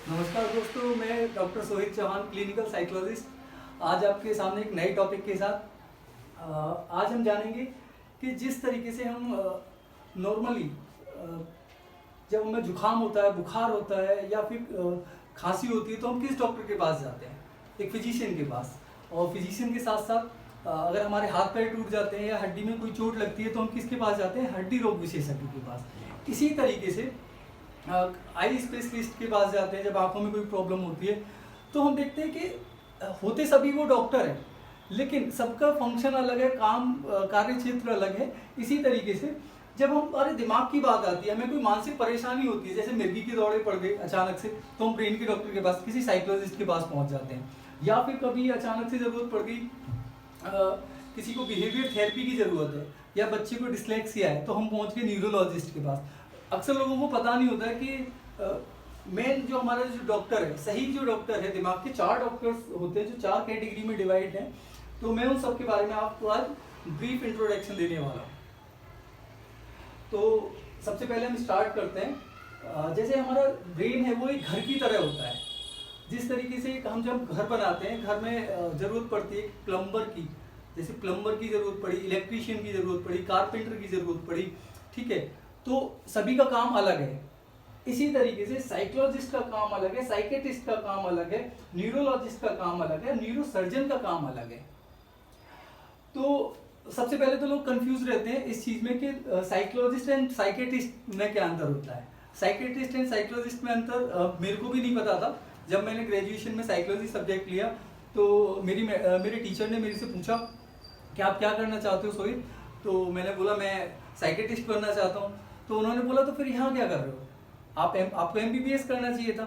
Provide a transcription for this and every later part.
नमस्कार दोस्तों, मैं doctor Sohit Chauhan, clinical psychologist. आज आपके सामने एक नए टॉपिक के साथ आज हम जानेंगे कि जिस तरीके से हम नॉर्मली जब हमें जुकाम होता है, बुखार होता है या फिर खांसी होती है तो हम किस डॉक्टर के पास जाते हैं? एक फिजिशियन के पास। और फिजिशियन के साथ साथ अगर हमारे हाथ पैर टूट जाते हैं या हड्डी में कोई चोट लगती है तो हम किसके पास जाते हैं? हड्डी रोग विशेषज्ञ के पास। इसी तरीके से आई स्पेशलिस्ट के पास जाते हैं जब आंखों में कोई प्रॉब्लम होती है। तो हम देखते हैं कि होते सभी वो डॉक्टर हैं, लेकिन सबका फंक्शन अलग है, काम कार्य क्षेत्र अलग है। इसी तरीके से जब हमारे दिमाग की बात आती है, हमें कोई मानसिक परेशानी होती है, जैसे मिर्गी के दौरे पड़ गए अचानक से, तो हम ब्रेन के डॉक्टर के पास, किसी साइकोलॉजिस्ट के पास पहुंच जाते हैं। या फिर कभी अचानक से ज़रूरत पड़ गई, किसी को बिहेवियर थेरेपी की ज़रूरत है या बच्चे को डिस्लेक्सिया है, तो हम पहुंच गए न्यूरोलॉजिस्ट के पास। अक्सर लोगों को पता नहीं होता है कि मेन जो हमारा जो डॉक्टर है, सही जो डॉक्टर है, दिमाग के 4 डॉक्टर्स होते हैं जो 4 कैटेगरी में डिवाइड हैं। तो मैं उन सब के बारे में आपको आज ब्रीफ इंट्रोडक्शन देने वाला हूँ। तो सबसे पहले हम स्टार्ट करते हैं। जैसे हमारा ब्रेन है वो एक घर की तरह होता है। जिस तरीके से हम जब घर बनाते हैं, घर में ज़रूरत पड़ती है प्लम्बर की, जैसे प्लम्बर की ज़रूरत पड़ी, इलेक्ट्रीशियन की ज़रूरत पड़ी, कारपेंटर की ज़रूरत पड़ी, ठीक है, तो सभी का काम अलग है। इसी तरीके से साइकोलॉजिस्ट का काम अलग है, साइकेट्रिस्ट का काम अलग है, न्यूरोलॉजिस्ट का काम अलग है, न्यूरोसर्जन का काम अलग है। तो सबसे पहले तो लोग कंफ्यूज रहते हैं इस चीज़ में कि साइकोलॉजिस्ट एंड साइकेट्रिस्ट में क्या अंतर होता है। साइकेट्रिस्ट एंड साइकोलॉजिस्ट में अंतर मेरे को भी नहीं पता था। जब मैंने ग्रेजुएशन में साइकोलॉजी सब्जेक्ट लिया तो मेरे टीचर ने मेरे से पूछा कि आप क्या करना चाहते हो सोहित? तो मैंने बोला मैं साइकेट्रिस्ट बनना चाहता हूँ। तो उन्होंने बोला तो फिर यहाँ क्या कर रहे हो? आपको MBBS करना चाहिए था।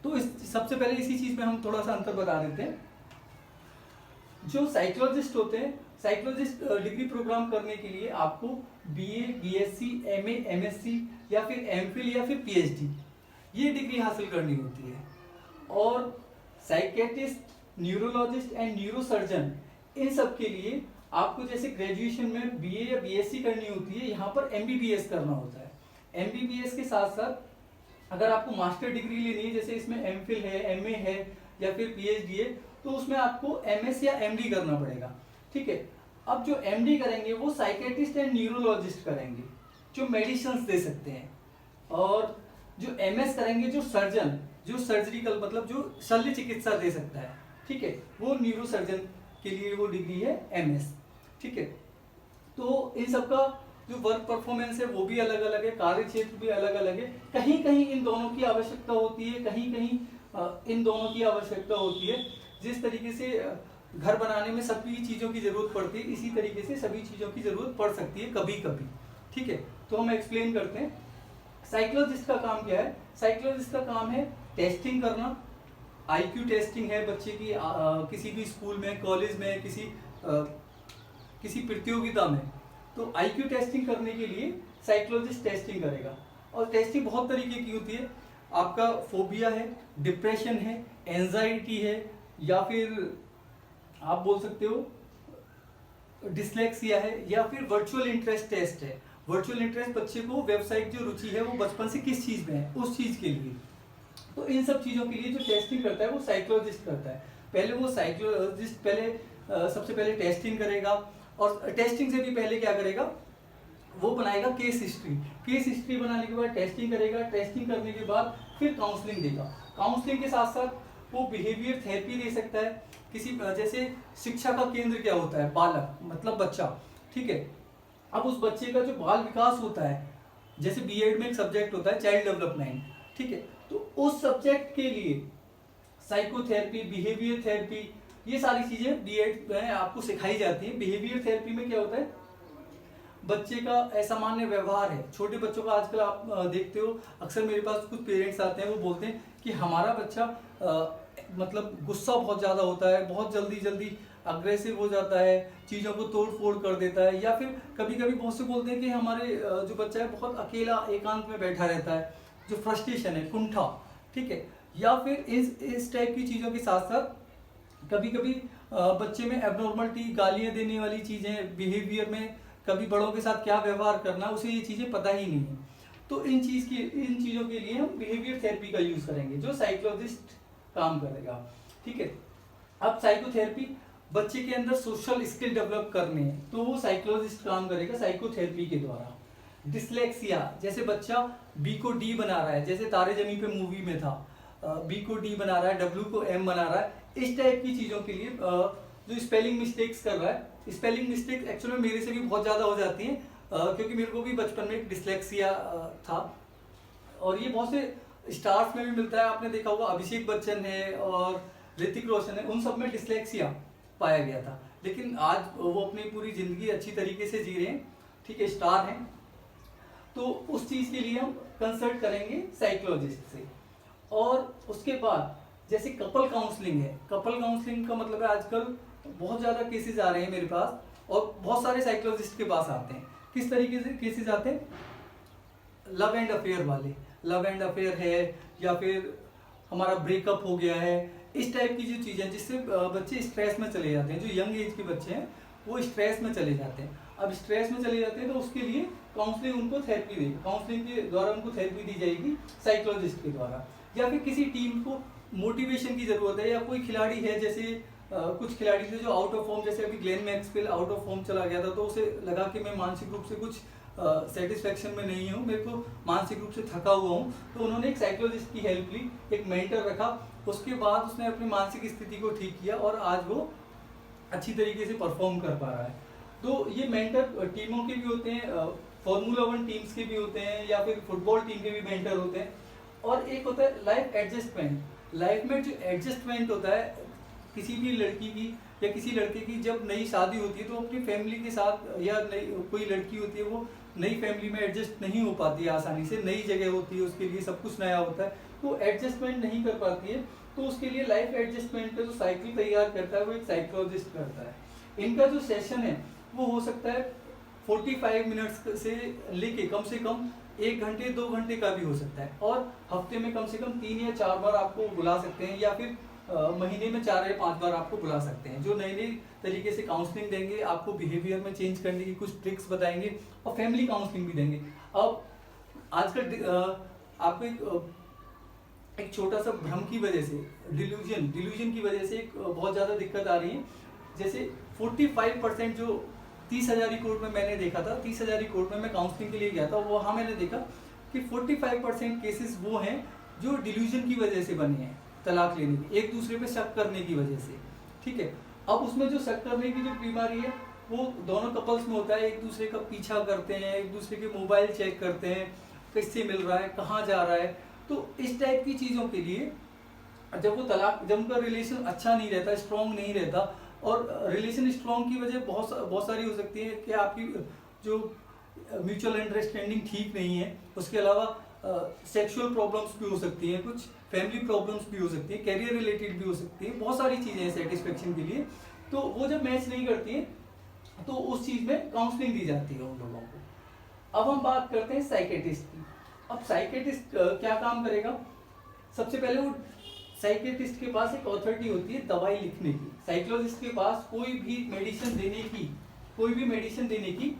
तो सबसे पहले इसी चीज़ में हम थोड़ा सा अंतर बता देते हैं। जो साइकोलॉजिस्ट होते हैं, साइकोलॉजिस्ट डिग्री प्रोग्राम करने के लिए आपको BA, BSc, MA, MSc या फिर MPhil या फिर PhD ये डिग्री हासिल करनी होती है। और साइकेट्रिस्ट, न्यूरोलॉजिस्ट एंड न्यूरोसर्जन, इन सब के लिए आपको जैसे ग्रेजुएशन में BA या BSc करनी होती है, यहाँ पर MBBS करना होता है। MBBS के साथ साथ अगर आपको मास्टर डिग्री लेनी है, जैसे इसमें MPhil है, MA है या फिर PhD है, तो उसमें आपको MS या MD करना पड़ेगा, ठीक है। अब जो MD करेंगे वो साइकेट्रिस्ट एंड न्यूरोलॉजिस्ट करेंगे, जो मेडिसिन दे सकते हैं। और जो MS करेंगे, जो सर्जन, जो सर्जरिकल मतलब जो शल्य चिकित्सा दे सकता है, ठीक है, वो न्यूरोसर्जन के लिए वो डिग्री है MS, ठीक है। तो इन सबका जो वर्क परफॉर्मेंस है वो भी अलग अलग है, कार्य क्षेत्र भी अलग अलग है। कहीं कहीं इन दोनों की आवश्यकता होती है, कहीं कहीं इन दोनों की आवश्यकता होती है। जिस तरीके से घर बनाने में सभी चीज़ों की ज़रूरत पड़ती है, इसी तरीके से सभी चीज़ों की ज़रूरत पड़ सकती है कभी कभी, ठीक है। तो हम एक्सप्लेन करते हैं साइकोलॉजिस्ट का काम क्या है। साइकोलॉजिस्ट का काम है टेस्टिंग करना। IQ टेस्टिंग है बच्चे की, किसी भी स्कूल में, कॉलेज में, किसी प्रतियोगिता में, तो IQ टेस्टिंग करने के लिए साइकोलॉजिस्ट टेस्टिंग करेगा। और टेस्टिंग बहुत तरीके की होती है। आपका फोबिया है, डिप्रेशन है, एंजाइटी है, या फिर आप बोल सकते हो डिस्लेक्सिया है, या फिर वर्चुअल इंटरेस्ट टेस्ट है। वर्चुअल इंटरेस्ट बच्चे को वेबसाइट जो रुचि है वो बचपन से किस चीज़ में है, उस चीज़ के लिए। तो इन सब चीज़ों के लिए जो टेस्टिंग करता है वो साइकोलॉजिस्ट करता है। पहले वो साइकोलॉजिस्ट सबसे पहले टेस्टिंग करेगा, और टेस्टिंग से भी पहले क्या करेगा, वो बनाएगा केस हिस्ट्री। केस हिस्ट्री बनाने के बाद टेस्टिंग करेगा। टेस्टिंग करने के बाद फिर काउंसलिंग देगा। काउंसलिंग के साथ साथ वो बिहेवियर थेरेपी दे सकता है। किसी जैसे शिक्षा का केंद्र क्या होता है? बालक मतलब बच्चा, ठीक है। अब उस बच्चे का जो बाल विकास होता है, जैसे B.Ed में एक सब्जेक्ट होता है चाइल्ड डेवलपमेंट, ठीक है, तो उस सब्जेक्ट के लिए साइकोथेरेपी, बिहेवियर थेरेपी, ये सारी चीजें B.Ed में आपको सिखाई जाती है। बिहेवियर थेरेपी में क्या होता है, बच्चे का असामान्य व्यवहार है। छोटे बच्चों का आजकल आप देखते हो, अक्सर मेरे पास कुछ पेरेंट्स आते हैं, वो बोलते हैं कि हमारा बच्चा मतलब गुस्सा बहुत ज़्यादा होता है, बहुत जल्दी जल्दी अग्रेसिव हो जाता है, चीज़ों को तोड़ फोड़ कर देता है। या फिर कभी कभी बहुत से बोलते हैं कि हमारे जो बच्चा है बहुत अकेला एकांत में बैठा रहता है, जो फ्रस्ट्रेशन है, कुंठा, ठीक है। या फिर इस टाइप की चीज़ों के साथ साथ कभी कभी बच्चे में एबनॉर्मलिटी, गालियाँ देने वाली चीज़ें, बिहेवियर में कभी बड़ों के साथ क्या व्यवहार करना, उसे ये चीज़ें पता ही नहीं है। तो इन चीज़ों के लिए हम बिहेवियर थेरेपी का यूज़ करेंगे, जो साइकोलॉजिस्ट काम करेगा। ठीक है, अब साइकोथेरेपी बच्चे के अंदर सोशल स्किल डेवलप करने हैं, तो वो साइकोलॉजिस्ट काम करेगा साइकोथेरेपी के द्वारा। डिसलेक्सिया, जैसे बच्चा बी को डी बना रहा है, जैसे तारे जमी पे मूवी में था, बी को डी बना रहा है, डब्ल्यू को एम बना रहा है, इस टाइप की चीज़ों के लिए जो स्पेलिंग मिस्टेक्स कर रहा है, स्पेलिंग मिस्टेक एक्चुअली मेरे से भी बहुत ज़्यादा हो जाती हैं, क्योंकि मेरे को भी बचपन में डिसलेक्सिया था, और ये बहुत से स्टार्स में भी मिलता है। आपने देखा होगा अभिषेक बच्चन है और ऋतिक रोशन है, उन सब में डिसलेक्सिया पाया गया था, लेकिन आज वो अपनी पूरी ज़िंदगी अच्छी तरीके से जी रहे हैं। ठीक है, स्टार हैं। तो उस चीज़ के लिए हम कंसल्ट करेंगे साइकोलॉजिस्ट से। और उसके बाद जैसे कपल काउंसलिंग है, कपल काउंसलिंग का मतलब है आजकल बहुत ज़्यादा केसेस आ रहे हैं मेरे पास, और बहुत सारे साइकोलॉजिस्ट के पास आते हैं। किस तरीके से केसेस आते हैं? लव एंड अफेयर वाले, लव एंड अफेयर है, या फिर हमारा ब्रेकअप हो गया है, इस टाइप की जो चीज़ें जिससे बच्चे स्ट्रेस में चले जाते हैं, जो यंग एज के बच्चे हैं वो स्ट्रेस में चले जाते हैं। अब स्ट्रेस में चले जाते हैं तो उसके लिए काउंसलिंग उनको थेरेपी देगी, काउंसलिंग के द्वारा उनको थेरेपी दी जाएगी साइकोलॉजिस्ट के द्वारा। या फिर किसी टीम को मोटिवेशन की ज़रूरत है, या कोई खिलाड़ी है, जैसे कुछ खिलाड़ी थे जो आउट ऑफ फॉर्म, जैसे अभी Glenn Maxwell out of form चला गया था, तो उसे लगा कि मैं मानसिक रूप से कुछ सेटिस्फेक्शन में नहीं हूँ, मेरे को मानसिक रूप से थका हुआ हूँ, तो उन्होंने एक साइकोलॉजिस्ट की हेल्प ली, एक मेंटर रखा, उसके बाद उसने अपनी मानसिक स्थिति को ठीक किया और आज वो अच्छी तरीके से परफॉर्म कर पा रहा है। तो ये मेंटर टीमों के भी होते हैं, फॉर्मूला 1 टीम्स के भी होते हैं, या फिर फुटबॉल टीम के भी मेंटर होते हैं। और एक होता है लाइफ एडजस्टमेंट। लाइफ में जो एडजस्टमेंट होता है किसी भी लड़की की या किसी लड़के की, जब नई शादी होती है तो अपनी फैमिली के साथ, या नई कोई लड़की होती है वो नई फैमिली में एडजस्ट नहीं हो पाती है आसानी से, नई जगह होती है, उसके लिए सब कुछ नया होता है, तो एडजस्टमेंट नहीं कर पाती है, तो उसके लिए लाइफ एडजस्टमेंट का जो साइकिल तैयार करता है वो एक साइकोलॉजिस्ट करता है। इनका जो सेशन है वो हो सकता है 45 मिनट्स से लेके कम से कम 1 घंटे 2 घंटे का भी हो सकता है, और हफ्ते में कम से कम 3 या 4 बार आपको बुला सकते हैं, या फिर महीने में 4 या 5 बार आपको बुला सकते हैं, जो नई नई तरीके से काउंसलिंग देंगे, आपको बिहेवियर में चेंज करने की कुछ ट्रिक्स बताएंगे, और फैमिली काउंसलिंग भी देंगे। अब आजकल आपको एक छोटा सा भ्रम की वजह से, डिल्यूजन की वजह से एक बहुत ज़्यादा दिक्कत आ रही है। जैसे 45% जो 30,000 कोर्ट में मैंने देखा था, 30,000 कोर्ट में मैं काउंसलिंग के लिए गया था, वहाँ मैंने देखा कि 45% केसेस वो हैं जो डिल्यूजन की वजह से बने हैं, तलाक लेने की, एक दूसरे पे शक करने की वजह से। ठीक है, अब उसमें जो शक करने की जो बीमारी है वो दोनों कपल्स में होता है, एक दूसरे का पीछा करते हैं, एक दूसरे के मोबाइल चेक करते हैं, किससे मिल रहा है, कहाँ जा रहा है। तो इस टाइप की चीज़ों के लिए जब उनका रिलेशन अच्छा नहीं रहता, स्ट्रॉन्ग नहीं रहता, और रिलेशन स्ट्रॉन्ग की वजह बहुत सारी हो सकती है कि आपकी जो म्यूचुअल अंडरस्टैंडिंग ठीक नहीं है, उसके अलावा सेक्सुअल प्रॉब्लम्स भी हो सकती हैं, कुछ फैमिली प्रॉब्लम्स भी हो सकती है, कैरियर रिलेटेड भी हो सकती है, बहुत सारी चीज़ें हैं सेटिस्फेक्शन के लिए। तो वो जब मैच नहीं करती हैं तो उस चीज़ में काउंसलिंग दी जाती है उन लोगों को। अब हम बात करते हैं साइकेट्रिस्ट की। अब साइकेट्रिस्ट क्या काम करेगा? सबसे पहले वो साइकेट्रिस्ट के पास एक अथॉरिटी होती है दवाई लिखने की। साइकोलॉजिस्ट के पास कोई भी मेडिसिन देने की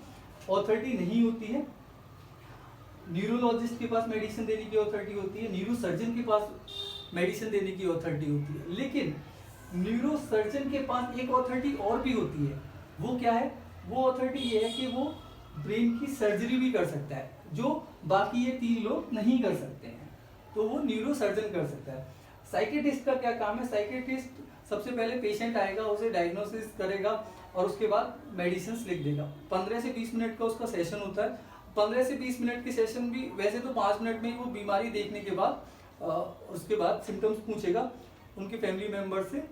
अथॉरिटी नहीं होती है। न्यूरोलॉजिस्ट के पास मेडिसिन देने की अथॉरिटी होती है, न्यूरोसर्जन के पास मेडिसिन देने की अथॉरिटी होती है। लेकिन न्यूरोसर्जन के पास एक अथॉरिटी और भी होती है। वो क्या है? वो अथॉरिटी ये है कि वो ब्रेन की सर्जरी भी कर सकता है, जो बाकी ये 3 लोग नहीं कर सकते हैं, तो वो न्यूरोसर्जन कर सकता है। साइकेट्रिस्ट का क्या काम है? साइकेट्रिस्ट सबसे पहले पेशेंट आएगा, उसे डायग्नोसिस करेगा और उसके बाद मेडिसिन लिख देगा। 15 से 20 मिनट का उसका सेशन होता है। 15 से 20 मिनट के सेशन भी वैसे तो 5 मिनट में ही वो बीमारी देखने के बाद उसके बाद सिम्टम्स पूछेगा उनके फैमिली मेम्बर से,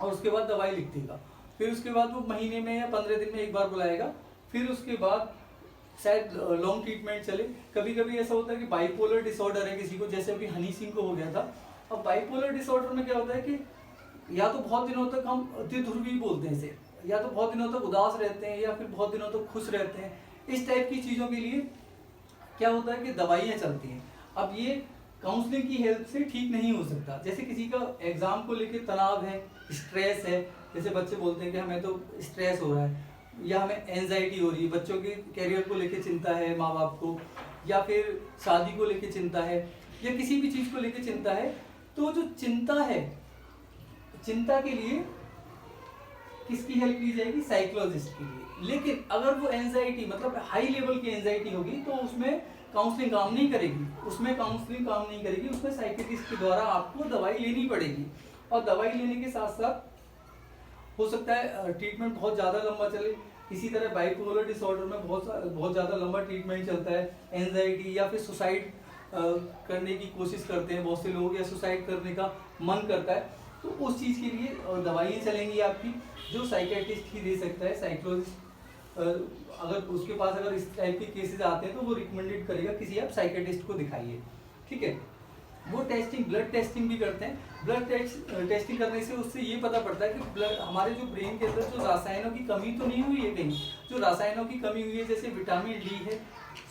और उसके बाद दवाई लिख देगा। फिर उसके बाद वो महीने में या 15 दिन में एक बार बुलाएगा। फिर उसके बाद शायद लॉन्ग ट्रीटमेंट चले। कभी कभी ऐसा होता है कि बाइपोलर डिसऑर्डर है किसी को, जैसे अभी हनी सिंह को हो गया था। अब बाइपोलर डिसऑर्डर में क्या होता है कि या तो बहुत दिनों तक हम द्विध्रुवी बोलते हैं इसे, या तो बहुत दिनों तक उदास रहते हैं या फिर बहुत दिनों तक खुश रहते हैं। इस टाइप की चीज़ों के लिए क्या होता है कि दवाइयाँ चलती हैं। अब ये काउंसलिंग की हेल्प से ठीक नहीं हो सकता। जैसे किसी का एग्जाम को लेके तनाव है, स्ट्रेस है, जैसे बच्चे बोलते हैं कि हमें तो स्ट्रेस हो रहा है या हमें एंजाइटी हो रही है, बच्चों के कैरियर को लेके चिंता है माँ बाप को, या फिर शादी को लेके चिंता है या किसी भी चीज़ को लेके चिंता है, तो जो चिंता है, चिंता के लिए किसकी हेल्प ली जाएगी? साइकोलॉजिस्ट की लिए। लेकिन अगर वो एंजाइटी मतलब हाई लेवल की एंजाइटी होगी तो उसमें काउंसलिंग काम नहीं करेगी, उसमें साइकियाट्रिस्ट के द्वारा आपको दवाई लेनी पड़ेगी। और दवाई लेने के साथ साथ हो सकता है ट्रीटमेंट बहुत ज़्यादा लंबा चले। इसी तरह बाइपोलर डिसऑर्डर में बहुत ज़्यादा लंबा ट्रीटमेंट चलता है। एंजाइटी या फिर सुसाइड करने की कोशिश करते हैं बहुत से लोग, या सुसाइड करने का मन करता है, तो उस चीज़ के लिए दवाइयाँ चलेंगी आपकी, जो साइकियाट्रिस्ट ही दे सकता है। साइकोलॉजिस्ट अगर उसके पास अगर इस टाइप के केसेस आते हैं तो वो रिकमेंडेड करेगा किसी आप साइकियाट्रिस्ट को दिखाइए, ठीक है। वो टेस्टिंग, ब्लड टेस्टिंग भी करते हैं। ब्लड टेस्टिंग करने से उससे ये पता पड़ता है कि ब्लड हमारे जो ब्रेन के अंदर जो रसायनों की कमी तो नहीं हुई है कहीं, जो रसायनों की कमी हुई है जैसे विटामिन डी है,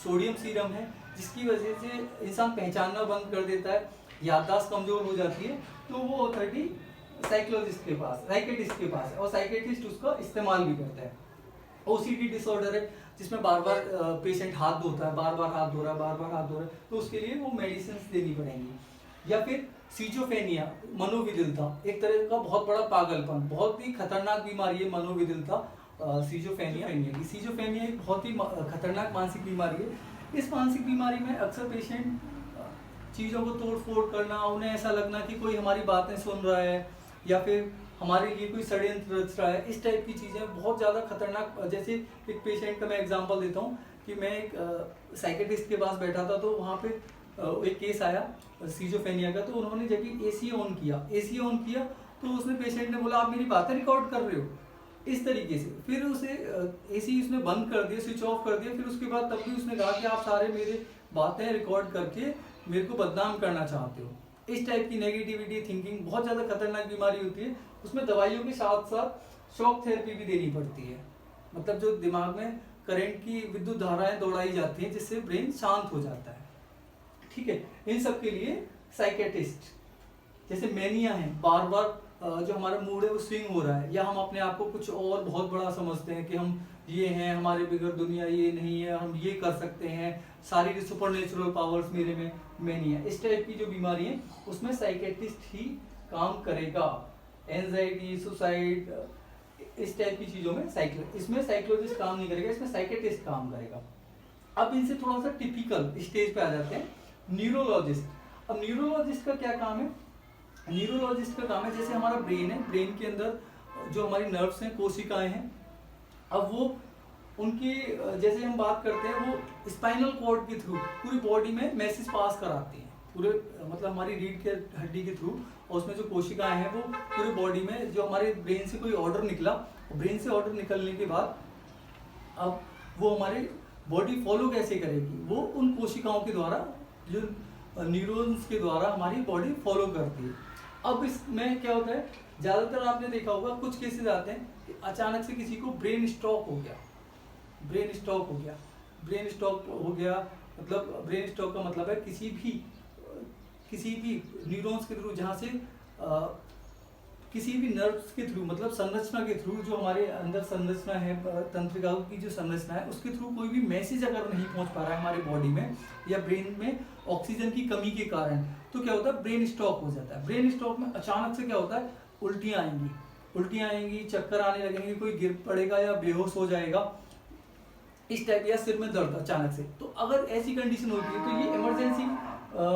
सोडियम सीरम है, जिसकी वजह से इंसान पहचानना बंद कर देता है, याददाश्त कमजोर हो जाती है, तो वो अथॉरिटी साइकोलॉजिस्ट के पास, साइकियाट्रिस्ट के पास है, और साइकियाट्रिस्ट उसका इस्तेमाल भी करता है। ओसीडी डिसऑर्डर है जिसमें बार बार पेशेंट हाथ धोता है, बार बार हाथ धो रहा है, तो उसके लिए वो मेडिसिन देनी पड़ेंगी। या फिर सीजोफेनिया, मनोविदिलता, एक तरह का बहुत बड़ा पागलपन, बहुत ही खतरनाक बीमारी है मनोविदिलता, सीजोफेनिया। सीजोफेनिया एक बहुत ही खतरनाक मानसिक बीमारी है। इस मानसिक बीमारी में अक्सर पेशेंट चीज़ों को तोड़ फोड़ करना, उन्हें ऐसा लगना कि कोई हमारी बातें सुन रहा है या फिर हमारे लिए कोई षड्यंत्र रच रहा है, इस टाइप की चीज़ें बहुत ज़्यादा खतरनाक। जैसे एक पेशेंट का मैं एग्जांपल देता हूँ कि मैं एक साइकियाट्रिस्ट के पास बैठा था, तो वहाँ पे एक केस आया सीजोफेनिया का, तो उन्होंने जब एसी ऑन किया तो उसने पेशेंट ने बोला आप मेरी बातें रिकॉर्ड कर रहे हो, इस तरीके से। फिर उसे एसी उसने बंद कर दिया, स्विच ऑफ कर दिया। फिर उसके बाद तब भी उसने कहा कि आप सारे मेरे बातें रिकॉर्ड करके मेरे को बदनाम करना चाहते हो। इस टाइप की नेगेटिविटी थिंकिंग बहुत ज़्यादा खतरनाक बीमारी होती है। उसमें दवाइयों के साथ साथ शॉक थेरेपी भी देनी पड़ती है, मतलब जो दिमाग में करंट की विद्युत धाराएं दौड़ाई जाती हैं जिससे ब्रेन शांत हो जाता है, ठीक है। इन सब के लिए साइकियाट्रिस्ट, जैसे मैनिया है, बार बार जो हमारा मूड है वो स्विंग हो रहा है, या हम अपने आप को कुछ और बहुत बड़ा समझते हैं कि हम ये हैं, हमारे बिगड़ दुनिया ये नहीं है, हम ये कर सकते हैं, सारी सुपर नेचुरल पावर्स मेरे में, मैनिया, इस टाइप की जो बीमारी है उसमें साइकियाट्रिस्ट ही काम करेगा। एंजाइटी, सुसाइड, इस टाइप की चीज़ों में इसमें साइकोलॉजिस्ट काम नहीं करेगा, इसमें साइकियाट्रिस्ट काम करेगा। अब इनसे थोड़ा सा टिपिकल स्टेज पे आ जाते हैं न्यूरोलॉजिस्ट। अब न्यूरोलॉजिस्ट का क्या काम है? न्यूरोलॉजिस्ट का काम है, जैसे हमारा ब्रेन है, ब्रेन के अंदर जो हमारी नर्व्स हैं, कोशिकाएं हैं, अब वो उनकी जैसे हम बात करते हैं वो स्पाइनल कॉर्ड के थ्रू पूरी बॉडी में मैसेज पास कराती हैं, पूरे मतलब हमारी रीढ़ के हड्डी के थ्रू, और उसमें जो कोशिकाएं हैं वो पूरी बॉडी में, जो हमारे ब्रेन से कोई ऑर्डर निकला, ब्रेन से ऑर्डर निकलने के बाद अब वो हमारी बॉडी फॉलो कैसे करेगी? वो उन कोशिकाओं के द्वारा, जो न्यूरॉन्स के द्वारा हमारी बॉडी फॉलो करती है। अब इसमें क्या होता है, ज़्यादातर आपने देखा होगा कुछ केसेस आते हैं कि अचानक से किसी को ब्रेन स्ट्रोक हो गया, ब्रेन स्ट्रोक मतलब ब्रेन स्ट्रोक का मतलब है किसी भी न्यूरॉन्स के थ्रू, जहाँ से किसी भी नर्व्स के थ्रू, मतलब संरचना के थ्रू, जो हमारे अंदर संरचना है, तंत्रिकाओं की जो संरचना है, उसके थ्रू कोई भी मैसेज अगर नहीं पहुंच पा रहा है हमारी बॉडी में या ब्रेन में ऑक्सीजन की कमी के कारण, तो क्या होता है, ब्रेन स्ट्रोक हो जाता है। ब्रेन स्ट्रोक में अचानक से क्या होता है, उल्टियाँ आएंगी, चक्कर आने लगेंगे, कोई गिर पड़ेगा या बेहोश हो जाएगा, इस टाइप, या सिर में दर्द अचानक से। तो अगर ऐसी कंडीशन होती है तो ये इमरजेंसी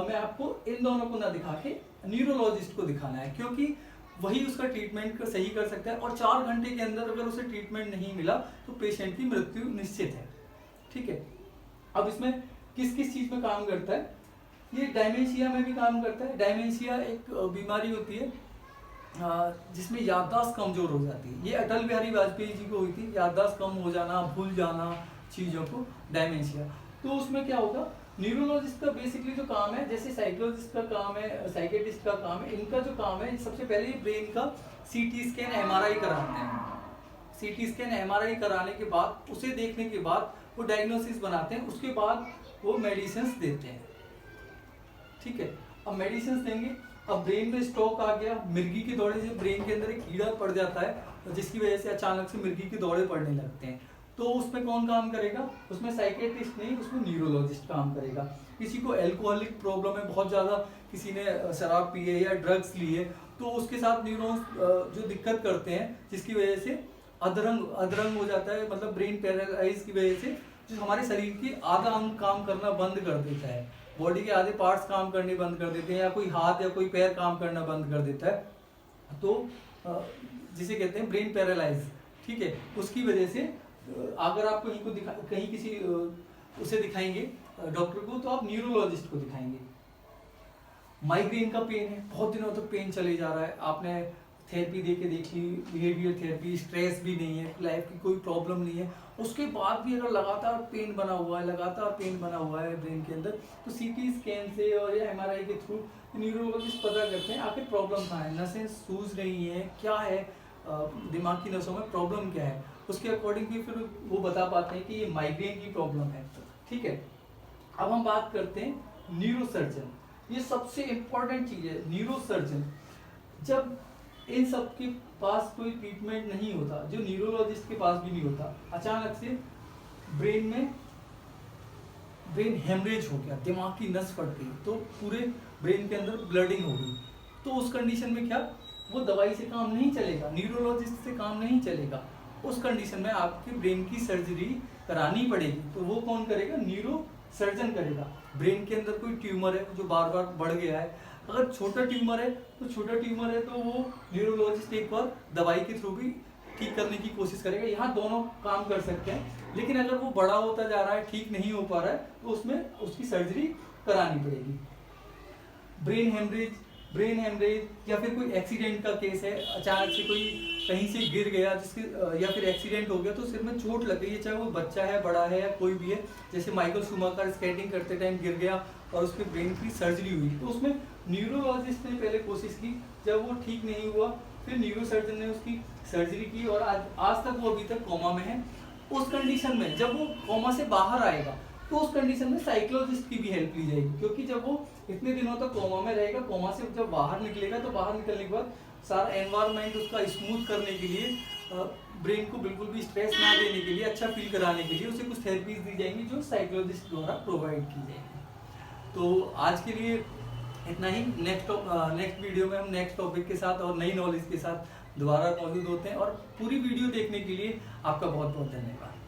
में आपको इन दोनों को ना दिखा के न्यूरोलॉजिस्ट को दिखाना है, क्योंकि वही उसका ट्रीटमेंट सही कर सकता है, और 4 घंटे के अंदर अगर उसे ट्रीटमेंट नहीं मिला तो पेशेंट की मृत्यु निश्चित है, ठीक है। अब इसमें किस किस चीज़ में काम करता है, ये डायमेंशिया में भी काम करता है। डायमेंशिया एक बीमारी होती है जिसमें याददाश्त कमजोर हो जाती है। ये अटल बिहारी वाजपेयी जी को हुई थी, याददाश्त कम हो जाना, भूल जाना चीज़ों को, डायमेंशिया। तो उसमें क्या होगा, न्यूरोलॉजिस्ट का बेसिकली जो काम है, जैसे साइकोलॉजिस्ट का काम है, साइकियाट्रिस्ट का काम है, इनका जो काम है, सबसे पहले ब्रेन का सीटी स्कैन, एमआरआई कराते हैं। सीटी स्कैन, एमआरआई कराने के बाद, उसे देखने के बाद वो डायग्नोसिस बनाते हैं, उसके बाद वो मेडिसिन देते हैं, ठीक है। अब मेडिसिन देंगे, अब ब्रेन में स्ट्रोक आ गया, मिर्गी के दौरे से ब्रेन के अंदर एक कीड़ा पड़ जाता है, जिसकी वजह से अचानक से मिर्गी के दौरे पड़ने लगते हैं, तो उसमें कौन काम करेगा? उसमें साइकेट्रिस्ट नहीं, उसमें न्यूरोलॉजिस्ट काम करेगा। किसी को एल्कोहलिक प्रॉब्लम है बहुत ज़्यादा, किसी ने शराब पी है या ड्रग्स ली है, तो उसके साथ न्यूरॉन्स जो दिक्कत करते हैं, जिसकी वजह से अधरंग हो जाता है, मतलब ब्रेन पैरालाइज की वजह से जो हमारे शरीर की आधा अंग काम करना बंद कर देता है, बॉडी के आधे पार्ट्स काम करने बंद कर देते हैं, या कोई हाथ या कोई पैर काम करना बंद कर देता है, तो जिसे कहते हैं ब्रेन पैरालाइज, ठीक है। उसकी वजह से अगर आप कहीं किसी उसे दिखाएंगे डॉक्टर को, तो आप न्यूरोलॉजिस्ट को दिखाएंगे। माइग्रेन का पेन है, बहुत दिनों तक पेन चले जा रहा है, आपने थेरेपी देख ली, बिहेवियर थेरेपी, स्ट्रेस भी नहीं है, लाइफ की कोई प्रॉब्लम नहीं है, उसके बाद भी अगर लगातार पेन बना हुआ है ब्रेन के अंदर, तो सीटी स्कैन से और या एमआरआई के थ्रू न्यूरोलॉजिस्ट पता करते हैं आखिर प्रॉब्लम कहाँ है, नसें सूज रही हैं, क्या है, दिमाग की नसों में प्रॉब्लम क्या है, उसके अकॉर्डिंग भी फिर वो बता पाते हैं कि ये माइग्रेन की प्रॉब्लम है, ठीक है। अब हम बात करते हैं न्यूरोसर्जन, ये सबसे इम्पोर्टेंट चीज़ है। न्यूरोसर्जन, जब इन सब के पास कोई ट्रीटमेंट नहीं होता, जो न्यूरोलॉजिस्ट के पास भी नहीं होता, अचानक से ब्रेन हेमरेज हो गया, दिमाग की नस फट गई, तो पूरे ब्रेन के अंदर ब्लडिंग हो गई, तो उस कंडीशन में क्या, वो दवाई से काम नहीं चलेगा, न्यूरोलॉजिस्ट से काम नहीं चलेगा, उस कंडीशन में आपके ब्रेन की सर्जरी करानी पड़ेगी। तो वो कौन करेगा? न्यूरोसर्जन करेगा। ब्रेन के अंदर कोई ट्यूमर है जो बार बार बढ़ गया है, अगर छोटा ट्यूमर है तो वो न्यूरोलॉजिस्ट एक बार दवाई के थ्रू भी ठीक करने की कोशिश करेगा, यहाँ दोनों काम कर सकते हैं। लेकिन अगर वो बड़ा होता जा रहा है, ठीक नहीं हो पा रहा है, तो उसमें उसकी सर्जरी करानी पड़ेगी। ब्रेन हेमरेज या फिर कोई एक्सीडेंट का केस है, अचानक से कोई कहीं से गिर गया या फिर एक्सीडेंट हो गया, तो सिर में चोट लग गई है, चाहे वो बच्चा है, बड़ा है, या कोई भी है, जैसे माइकल शूमाकर स्केटिंग करते टाइम गिर गया और उसके ब्रेन की सर्जरी हुई, तो उसमें न्यूरोलॉजिस्ट ने पहले कोशिश की, जब वो ठीक नहीं हुआ, फिर न्यूरोसर्जन ने उसकी सर्जरी की, और आज तक वो अभी तक कोमा में है। उस कंडीशन में जब वो कोमा से बाहर आएगा, तो उस कंडीशन में साइकोलॉजिस्ट की भी हेल्प ली जाएगी, क्योंकि जब वो इतने दिनों तक कोमा में रहेगा, कोमा से जब बाहर निकलेगा, तो बाहर निकलने के बाद सारा एनवायरनमेंट उसका स्मूथ करने के लिए, ब्रेन को बिल्कुल भी स्ट्रेस ना देने के लिए, अच्छा फील कराने के लिए उसे कुछ थेरेपीज दी जाएंगी जो साइकोलॉजिस्ट द्वारा प्रोवाइड की जाएगी। तो आज के लिए इतना ही। नेक्स्ट वीडियो में हम नेक्स्ट टॉपिक के साथ और नई नॉलेज के साथ दोबारा मौजूद होते हैं, और पूरी वीडियो देखने के लिए आपका बहुत बहुत धन्यवाद।